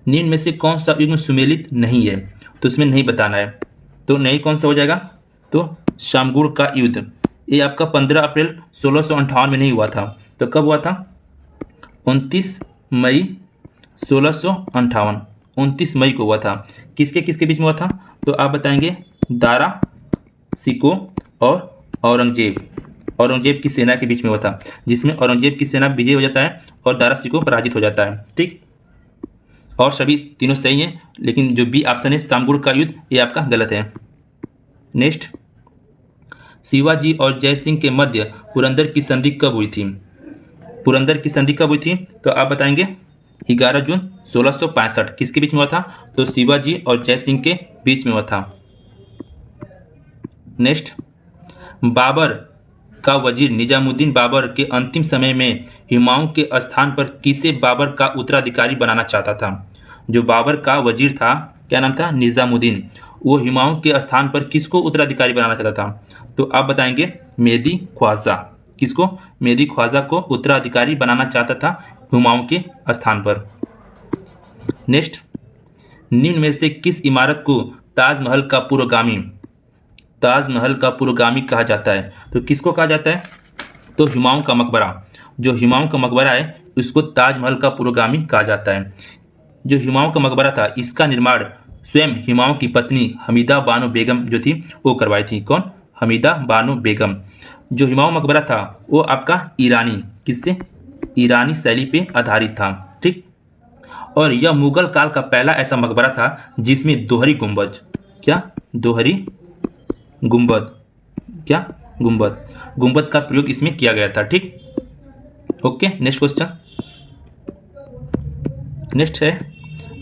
निम्न में से कौन सा युग्म सुमेलित नहीं है? तो उसमें नहीं बताना है। तो नहीं कौन सा हो जाएगा? तो शामगुड़ का युद्ध, ये आपका 15 अप्रैल 1658 में नहीं हुआ था, तो कब हुआ था? 29 मई 1658, 29 मई को हुआ था। किसके किसके बीच में हुआ था? तो आप बताएंगे दारा सिको और औरंगजेब की सेना के बीच में हुआ था, जिसमें औरंगजेब की सेना विजय हो जाता है और दारा सिको पराजित हो जाता है। ठीक, और सभी तीनों सही हैं, लेकिन जो बी ऑप्शन है शामगुड़ का युद्ध, ये आपका गलत है। नेक्स्ट, शिवाजी और जय सिंह के मध्य पुरंदर की संधि कब हुई थी? पुरंदर की संधि कब हुई थी? तो आप बताएंगे 11 जून 1665। किसके बीच में हुआ था? तो शिवाजी और जय सिंह के बीच में हुआ था। नेक्स्ट, बाबर का वजीर निजामुद्दीन बाबर के अंतिम समय में हुमायूं के स्थान पर किसे बाबर का उत्तराधिकारी बनाना चाहता था? जो बाबर का वजीर था, क्या नाम था? निजामुद्दीन। वो हुमायूं के स्थान पर किसको उत्तराधिकारी बनाना चाहता था? तो आप बताएंगे मेहदी ख्वाजा। किसको? मेहदी ख्वाजा को उत्तराधिकारी बनाना चाहता था हुमायूं के स्थान पर। नेक्स्ट, निम्न में से किस इमारत को ताजमहल का पुरोगामी कहा जाता है? तो किसको कहा जाता है? तो हुमायूं का मकबरा, जो हुमायूं का मकबरा है उसको ताजमहल का पुरोगामी कहा जाता है। जो हुमायूं का मकबरा था, इसका निर्माण स्वयं हुमायूं की पत्नी हमीदा बानो बेगम जो थी वो करवाई थी। कौन? हमीदा बानो बेगम। जो हुमायूं मकबरा था वो आपका ईरानी शैली पे आधारित था। ठीक, और यह मुगल काल का पहला ऐसा मकबरा था जिसमें दोहरी गुंबद, गुंबद का प्रयोग इसमें किया गया था। ठीक, ओके। नेक्स्ट क्वेश्चन, नेक्स्ट है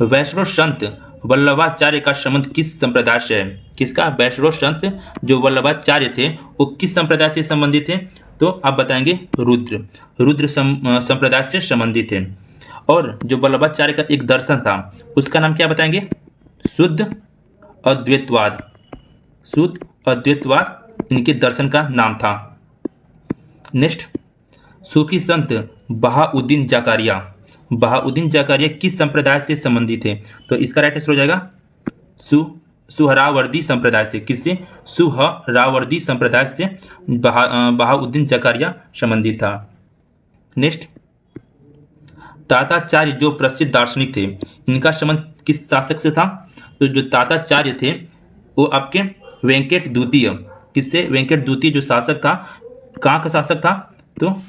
वैष्णव संत वल्लभाचार्य का संबंध किस संप्रदाय से है? किसका? वैष्णव संत जो वल्लभाचार्य थे वो किस संप्रदाय से संबंधित थे? तो आप बताएंगे रुद्र संप्रदाय से संबंधित थे। और जो वल्लभाचार्य का एक दर्शन था उसका नाम क्या बताएंगे? शुद्ध अद्वैतवाद इनके दर्शन का नाम था। नेक्स्ट, सूफी संत बहाउद्दीन जकारिया किस संप्रदाय से संबंधित थे? तो इसका राइट आंसर हो जाएगा सुहरावर्दी संप्रदाय से। किससे? सुहरावर्दी संप्रदाय से बहाउद्दीन जकारिया संबंधित था। नेक्स्ट, ताताचार्य जो प्रसिद्ध दार्शनिक थे, इनका संबंध किस शासक से था? तो जो ताताचार्य थे वो आपके वेंकट द्वितीय, किससे? वेंकट द्वितीय जो शासक था, कहाँ का शासक था? तो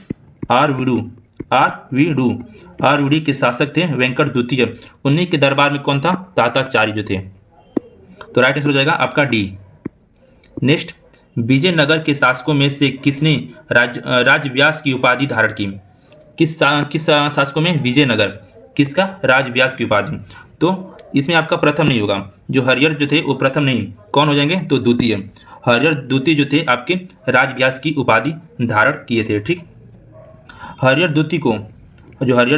आरवीडू के शासक थे वेंकट द्वितीय। उन्हीं के दरबार में कौन था? ताताचार्य जो थे। तो राइट आंसर हो जाएगा आपका डी। नेक्स्ट, विजयनगर के शासकों में से किसने राजव्यास की उपाधि धारण की? किस शासकों में विजयनगर किसका राजव्यास की उपाधि? तो इसमें आपका प्रथम नहीं होगा, जो हरिहर जो थे वो प्रथम नहीं, कौन हो जाएंगे? तो द्वितीय। हरिहर द्वितीय जो थे आपके राजव्यास की उपाधि धारण किए थे। ठीक, हरिहर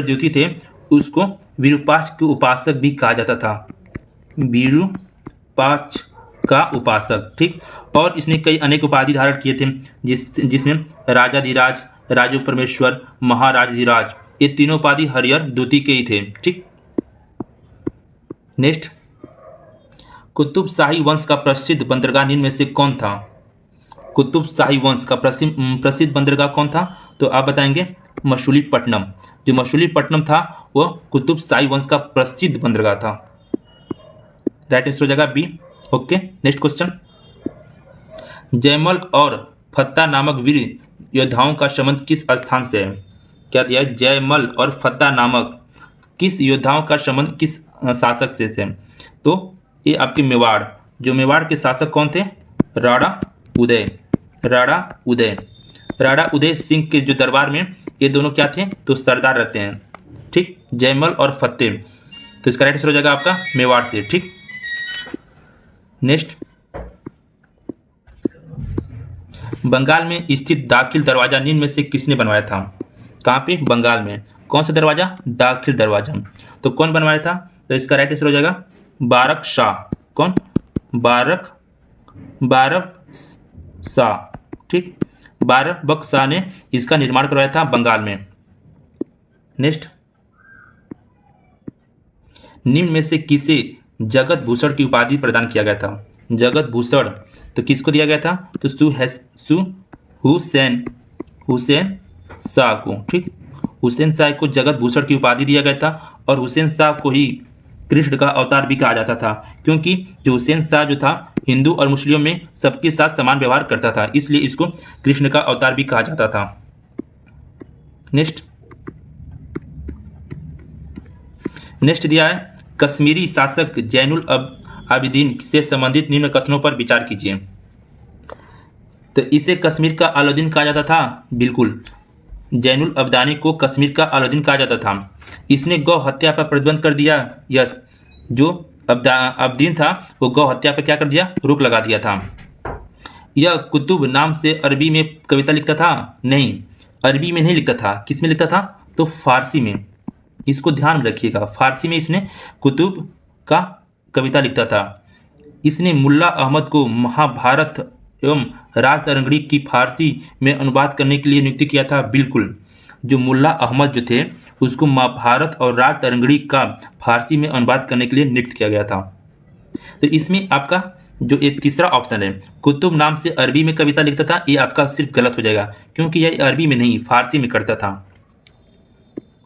द्वितीय थे उसको विरूपाक्ष के उपासक भी कहा जाता था, विरूपाक्ष का उपासक। ठीक, और इसने कई अनेक उपाधि धारण किए थे जिसमें राजाधिराज, राजो परमेश्वर, महाराजाधिराज, ये तीनों उपाधि हरिहर द्वितीय के ही थे। ठीक, नेक्स्ट, कुतुब शाही वंश का प्रसिद्ध बंदरगाह निम्न में से कौन था? कुतुब शाही वंश का प्रसिद्ध बंदरगाह कौन था? तो आप बताएंगे मछलीपट्टनम। जो मछलीपट्टनम था वो कुतुब शाही वंश का प्रसिद्ध बंदरगाह था। राइट आंसर हो जाएगा B. Okay. Next question, Jaimal और फत्ता नामक वीर योद्धाओं का संबंध किस स्थान से है? क्या दिया है? जयमल और फत्ता नामक किस योद्धाओं का संबंध किस शासक से थे? तो ये आपके मेवाड़, जो मेवाड़ के शासक कौन थे? राणा उदय सिंह के जो दरबार में ये दोनों क्या थे? तो सरदार रहते हैं। ठीक, जयमल और फत्ते। तो इसका राइट आंसर हो जाएगा आपका मेवाड़ से। ठीक, नेक्स्ट, बंगाल में स्थित दाखिल दरवाजा निम्न में से किसने बनवाया था? कहाँ पे? बंगाल में। कौन सा दरवाजा? दाखिल दरवाजा। तो कौन बनवाया था? तो इसका राइट आंसर हो जाएगा बारक शाह। कौन? बारक शाह। ठीक, बारक शाह ने इसका निर्माण करवाया था बंगाल में। नेक्स्ट, निम्न में से किसे जगत भूषण की उपाधि प्रदान किया गया था? जगत भूषण तो किसको दिया गया था? तो हुसैन हुसैन शाह को, ठीक। हुसैन शाह को जगत भूषण की उपाधि दिया गया था और हुसैन शाह को ही कृष्ण का अवतार भी कहा जाता था, क्योंकि जो हुसैन शाह जो था हिंदू और मुस्लिमों में सबके साथ समान व्यवहार करता था, इसलिए इसको कृष्ण का अवतार भी कहा जाता था। नेक्स्ट दिया है कश्मीरी शासक जैनुल आबिदीन से संबंधित निम्न कथनों पर विचार कीजिए। तो इसे कश्मीर का अलाउद्दीन कहा जाता था, बिल्कुल। जैनुल अब्दानी को कश्मीर का अलाउद्दीन कहा जाता था। इसने गौ हत्या पर प्रतिबंध कर दिया, यस। जो अब्दीन था वो गौ हत्या पर क्या कर दिया? रोक लगा दिया था। यह कुतुब नाम से अरबी में कविता लिखता था? नहीं, अरबी में नहीं लिखता था। किस में लिखता था? तो फारसी में। इसको ध्यान में रखिएगा, फारसी में इसने कुतुब का कविता लिखता था। इसने मुल्ला अहमद को महाभारत एवं राजतरंगिणी की फारसी में अनुवाद करने के लिए नियुक्त किया था, बिल्कुल। जो मुल्ला अहमद जो थे उसको महाभारत और राजतरंगिणी का फारसी में अनुवाद करने के लिए नियुक्त किया गया था। तो इसमें आपका जो एक तीसरा ऑप्शन है कुतुब नाम से अरबी में कविता लिखता था, ये आपका सिर्फ गलत हो जाएगा, क्योंकि यह अरबी में नहीं फारसी में करता था।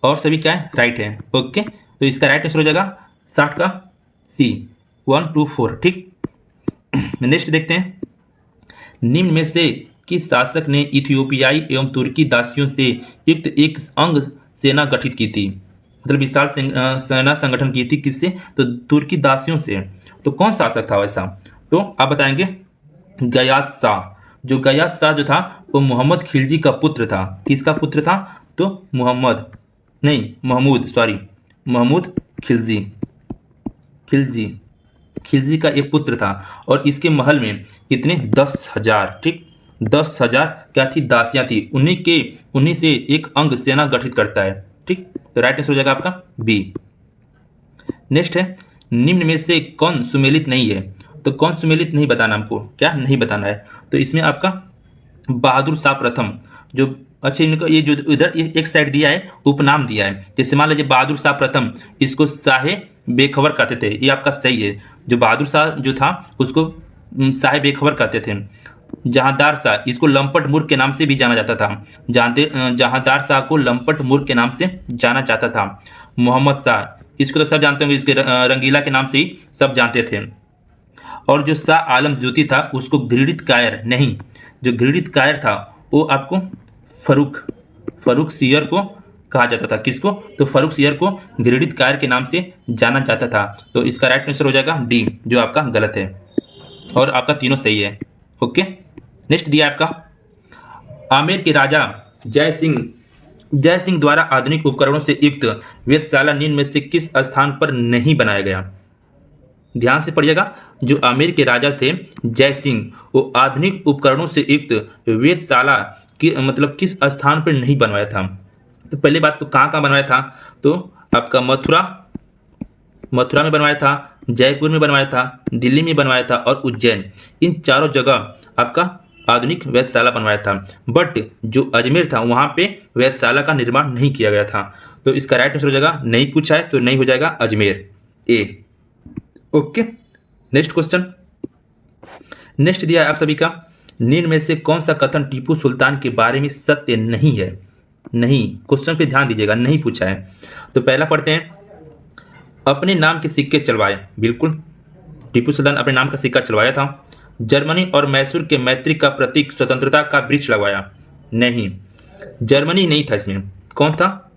और सभी क्या है? राइट है। ओके, तो इसका राइट आंसर हो जाएगा 60 का सी, 1 2 4, ठीक। नेक्स्ट देखते हैं, निम्न में से किस शासक ने इथियोपियाई एवं तुर्की दासियों से युक्त एक अंग सेना गठित की थी? मतलब विशाल सेना संगठन की थी, किससे? तो तुर्की दासियों से। तो कौन शासक था वैसा? तो आप बताएंगे गयास शाह। जो गयास शाह जो था वो मोहम्मद खिलजी का पुत्र था। किसका पुत्र था? तो महमूद खिलजी खिलजी का एक पुत्र था। और इसके महल में कितने? 10,000, ठीक। 10,000 क्या थी? दासियां थी। उन्हीं से एक अंग सेना गठित करता है, ठीक। तो राइट आंसर हो जाएगा आपका बी। नेक्स्ट है, निम्न में से कौन सुमेलित नहीं है? तो कौन सुमेलित नहीं बताना हमको, क्या नहीं बताना है? तो इसमें आपका बहादुर शाह प्रथम, जो अच्छा इनको ये जो इधर एक साइड दिया है उपनाम दिया है, जैसे मान लीजिए बहादुर शाह प्रथम, इसको शाहे बेखबर कहते थे, ये आपका सही है। जो बहादुर शाह जो था उसको शाहे बेखबर कहते थे। जहांदार शाह, इसको लंपट मूर्ख के नाम से भी जाना जाता था। जहांदार शाह को लंपट मूर्ख के नाम से जाना जाता था। मोहम्मद शाह, इसको तो सब जानते होंगे, इसके रंगीला के नाम से ही सब जानते थे। और जो शाह आलम ज्योति था उसको घृणित कायर नहीं, जो घृणित कायर था वो आपको फरुख सियर को कहा जाता था। किसको? तो फरुख सियर को घृणित कायर के नाम से जाना जाता था। तो इसका राइट आंसर हो जाएगा डी, जो आपका गलत है। और आपका तीनों सही है। ओके, नेक्स्ट दिया आपका आमेर के राजा जय सिंह द्वारा आधुनिक उपकरणों से युक्त वेधशाला निम्न में से किस स्थान पर नहीं बनाया गया? ध्यान से पढ़िएगा। जो आमेर के राजा थे जय सिंह, वो आधुनिक उपकरणों से युक्त वेधशाला की मतलब किस स्थान पर नहीं बनवाया था? तो पहली बात तो कहाँ बनवाया था? तो आपका मथुरा में बनवाया था, जयपुर में बनवाया था, दिल्ली में बनवाया था और उज्जैन। इन चारों जगह आपका आधुनिक वेधशाला बनवाया था। बट जो अजमेर था वहां पे वेधशाला का निर्माण नहीं किया गया था। तो इसका राइट आंसर हो जाएगा, नहीं पूछा है तो नहीं हो जाएगा Ajmer, A. Okay, next question. Next दिया है आप सभी का, निम्न में से कौन सा कथन टीपू सुल्तान के बारे में सत्य नहीं है? नहीं, क्वेश्चन पे ध्यान दीजिएगा, नहीं पूछा है। तो पहला पढ़ते हैं, अपने नाम के सिक्के चलवाए। बिल्कुल, टीपू सुल्तान अपने नाम का सिक्का चलवाया था। जर्मनी और मैसूर के मैत्री का प्रतीक स्वतंत्रता का वृक्ष लगवाया। नहीं, जर्मनी नहीं था इसमें। कौन था?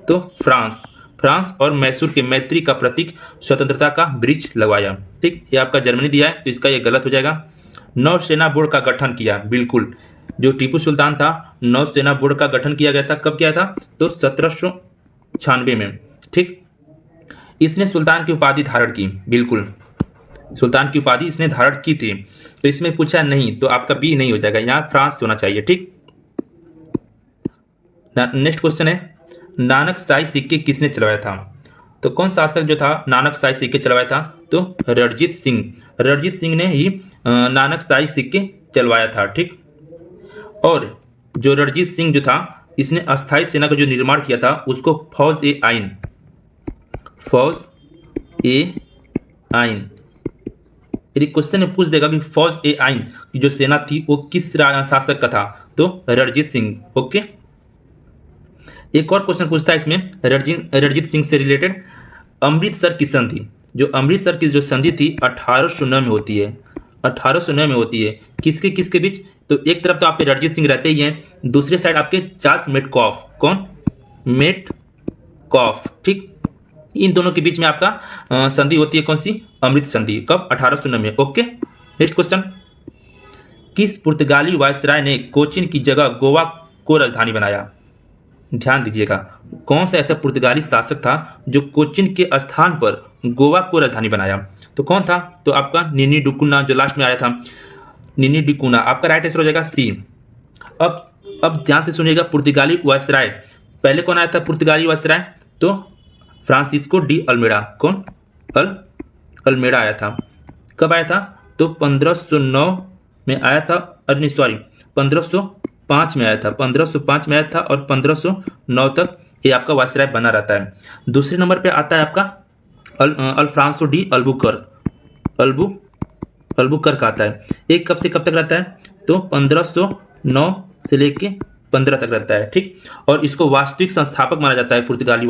तो फ्रांस और मैसूर के मैत्री का प्रतीक स्वतंत्रता का वृक्ष लगवाया, ठीक। ये आपका जर्मनी दिया है तो इसका ये गलत हो जाएगा। नौसेना बोर्ड का गठन किया। बिल्कुल, जो टीपू सुल्तान था नौसेना बोर्ड का गठन किया गया था। कब किया था? तो 1796 में, ठीक। इसने सुल्तान की उपाधि धारण की। बिल्कुल, सुल्तान की उपाधि इसने धारण की थी। तो इसमें पूछा नहीं, तो आपका बी नहीं हो जाएगा, यहाँ फ्रांस होना चाहिए, ठीक। नेक्स्ट क्वेश्चन है, नानक शाही सिक्के किसने चलवाया था? तो कौन शासक जो था नानक शाही सिक्के चलवाया था? तो रणजीत सिंह ने ही नानक शाही सिक्के चलवाया था, ठीक। और जो रणजीत सिंह जो था इसने अस्थायी सेना का जो निर्माण किया था उसको फौज ए आइन यदि क्वेश्चन में पूछ देगा कि फौज ए आइन की जो सेना थी वो किस शासक का था, तो रणजीत सिंह। ओके, एक और क्वेश्चन पूछता है इसमें रणजीत सिंह से रिलेटेड, अमृतसर की संधि, जो अमृतसर की जो संधि थी 1809 में होती है, 1809 में होती है, किसके किसके बीच? तो एक तरफ तो आपके रणजीत सिंह रहते ही हैं, दूसरे साइड आपके चार्ल्स मेटकॉफ, कौन? मेटकॉफ, ठीक। इन दोनों के बीच में आपका संधि होती है, कौन सी? अमृत संधि। कब? 1809 में। ओके, नेक्स्ट क्वेश्चन, किस पुर्तगाली वायसराय ने कोचीन की जगह गोवा को राजधानी बनाया? ध्यान दीजिएगा, कौन सा ऐसा पुर्तगाली शासक था जो कोचीन के स्थान पर गोवा को राजधानी बनाया? तो कौन था? तो आपका निनी डुकुना, जो लास्ट में आया था, निनी डिकुना, आपका राइट आंसर हो जाएगा सी। अब ध्यान से सुनिएगा, पुर्तगाली वायसराय, पहले कौन आया था पुर्तगाली वायसराय? तो फ्रांसिस्को डी अल्मेडा, कौन? अल्मेडा आया था। कब आया था? तो 1509 में आया था, नहीं सॉरी, 1505 में आया था, 1505 में आया था और 1509 तक ये आपका वायसराय बना रहता है। दूसरे नंबर पे आता है आपका अल्फ्रांसो डी अल्बुकर्क आता है। एक कब से कब तक रहता है? तो 1509 से लेके 15 तक रहता है, ठीक। और इसको वास्तविक संस्थापक माना जाता है पुर्तगाली,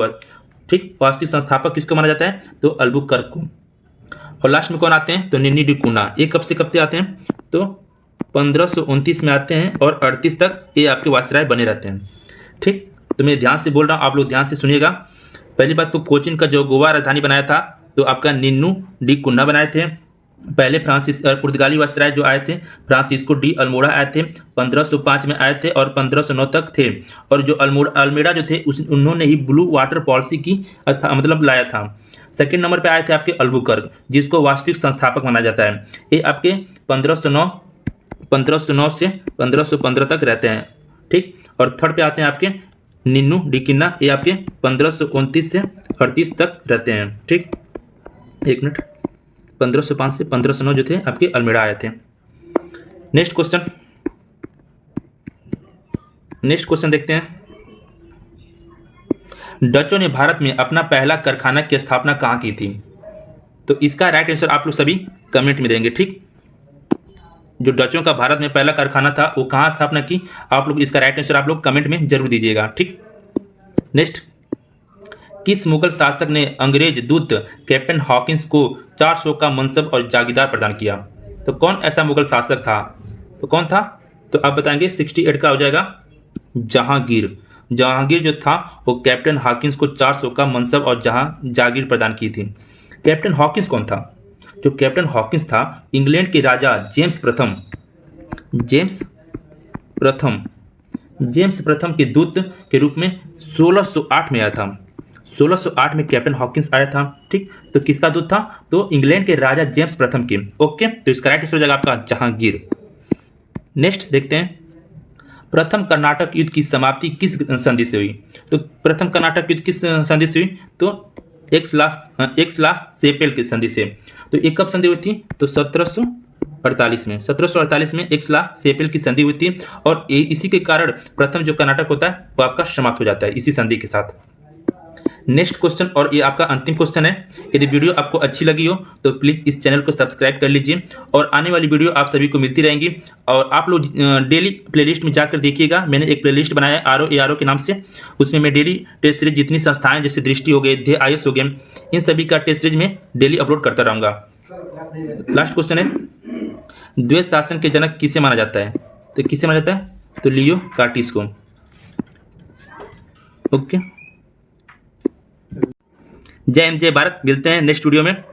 ठीक। वास्तविक संस्थापक किसको माना जाता है? तो अल्बुकर्क को। और लास्ट में कौन आते हैं? तो निनी डिकुना। ये कब से आते हैं? तो 1529 में आते हैं और 38 तक ये आपके वायसराय बने रहते हैं, ठीक। तो मैं ध्यान से बोल रहा हूँ, आप लोग ध्यान से सुनिएगा। पहली बात तो कोचीन का जो गोवा राजधानी बनाया था तो आपका निन्नू डी कुन्ना बनाए थे। पहले पुर्तगाली वायसराय जो आए थे फ्रांसिस्को डी अल्मोड़ा आए थे, 1505 में आए थे और 1509 तक थे। और जो अल्मेडा जो थे उन्होंने ही ब्लू वाटर पॉलिसी की मतलब लाया था। सेकंड नंबर पे आए थे आपके अल्बुकर्क, जिसको वास्तविक संस्थापक माना जाता है। ये आपके 1509 से 1515 तक रहते हैं, ठीक। और थर्ड पे आते हैं आपके निन्नू डी किन्ना, ये आपके 1529 से 38 तक रहते हैं, ठीक। एक मिनट, 1505 से 1509 जो थे आपके अल्मेडा आए थे। नेक्स्ट क्वेश्चन देखते हैं, डचों ने भारत में अपना पहला कारखाना की स्थापना कहाँ की थी? तो इसका राइट आंसर आप लोग सभी कमेंट में देंगे, ठीक। जो डचों का भारत में पहला कारखाना था वो कहाँ स्थापना की, आप लोग इसका राइट आंसर आप लोग कमेंट में जरूर दीजिएगा, ठीक। नेक्स्ट, किस मुगल शासक ने अंग्रेज दूत कैप्टन हॉकिंस को 400 का मनसब और जागीरदार प्रदान किया? तो कौन ऐसा मुगल शासक था? तो कौन था? तो आप बताएंगे 68 का हो जाएगा जहांगीर। जहांगीर जो था वो कैप्टन हॉकिंस को 400 का मनसब और जागीर प्रदान की थी। कैप्टन हॉकिंस कौन था? जो कैप्टन हॉकिंस था इंग्लैंड के राजा जेम्स प्रथम के दूत के रूप में 1608 में आया था। 1608 में कैप्टन हॉकिंस आया था, ठीक। तो किसका दूत था? तो इंग्लैंड के राजा जेम्स प्रथम के। ओके, तो इसका राइट आंसर हो जाएगा आपका जहांगीर। नेक्स्ट देखते हैं, प्रथम कर्नाटक युद्ध की समाप्ति किस संधि से हुई? तो प्रथम कर्नाटक युद्ध किस संधि से हुई? तो एक्सला सेपेल की संधि से। तो एक कब संधि हुई थी? तो 1748 में एक्सला सेपेल की संधि हुई थी। और इसी के कारण प्रथम जो कर्नाटक होता है वो आपका समाप्त हो जाता है इसी संधि के साथ। नेक्स्ट क्वेश्चन, और ये आपका अंतिम क्वेश्चन है। यदि वीडियो आपको अच्छी लगी हो तो प्लीज़ इस चैनल को सब्सक्राइब कर लीजिए और आने वाली वीडियो आप सभी को मिलती रहेंगी। और आप लोग डेली प्लेलिस्ट में जाकर देखिएगा, मैंने एक प्लेलिस्ट बनाया है RO के नाम से। उसमें मैं डेली टेस्ट सीरीज जितनी संस्थाएं जैसे दृष्टि हो गए, ध्येय IAS हो गए, इन सभी का टेस्ट सीरीज में डेली अपलोड करता रहूँगा। लास्ट क्वेश्चन है, द्वैत शासन के जनक किसे माना जाता है? तो किसे माना जाता है? तो लियो कार्टिस को। ओके, जय हिंद, जय भारत। मिलते हैं नेक्स्ट वीडियो में।